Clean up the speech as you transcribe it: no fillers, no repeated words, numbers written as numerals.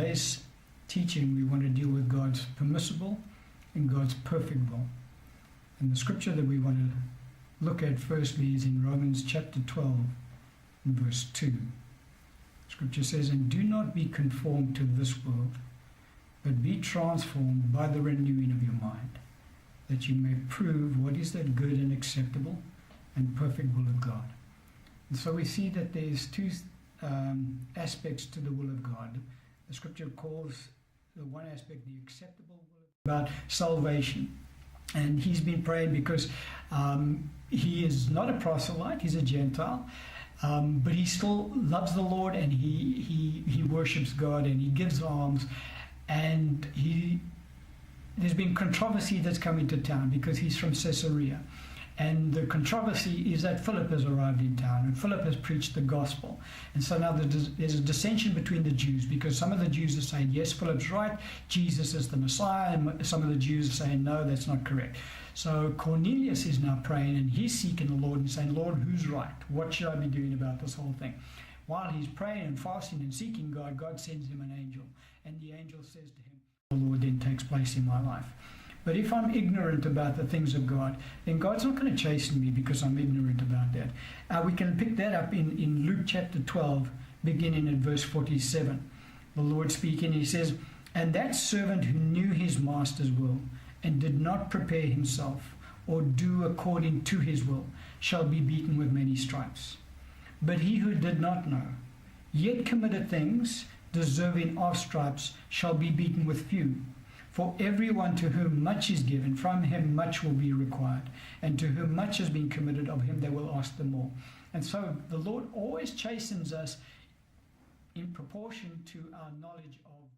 today's teaching, we want to deal with God's permissible and God's perfect will. And the scripture that we want to look at firstly is in Romans chapter 12 and verse 2. Scripture says, "And do not be conformed to this world, but be transformed by the renewing of your mind, that you may prove what is that good and acceptable and perfect will of God." And so we see that there's two aspects to the will of God. The scripture calls the one aspect the acceptable will about salvation. And he's been praying because he is not a proselyte, he's a Gentile, but he still loves the Lord, and he worships God, and he gives alms, and there's been controversy that's come into town because he's from Caesarea. And the controversy is that Philip has arrived in town, and Philip has preached the gospel. And so now there's a dissension between the Jews, because some of the Jews are saying, yes, Philip's right, Jesus is the Messiah, and some of the Jews are saying, no, that's not correct. So Cornelius is now praying, and he's seeking the Lord and saying, Lord, who's right? What should I be doing about this whole thing? While he's praying and fasting and seeking God, God sends him an angel, and the angel says to him, the Lord then takes place in my life. But if I'm ignorant about the things of God, then God's not going to chasten me because I'm ignorant about that. We can pick that up in Luke chapter 12, beginning at verse 47. The Lord speaking, he says, "And that servant who knew his master's will and did not prepare himself or do according to his will shall be beaten with many stripes. But he who did not know, yet committed things deserving of stripes, shall be beaten with few. For everyone to whom much is given, from him much will be required. And to whom much has been committed, of him they will ask the more." And so the Lord always chastens us in proportion to our knowledge of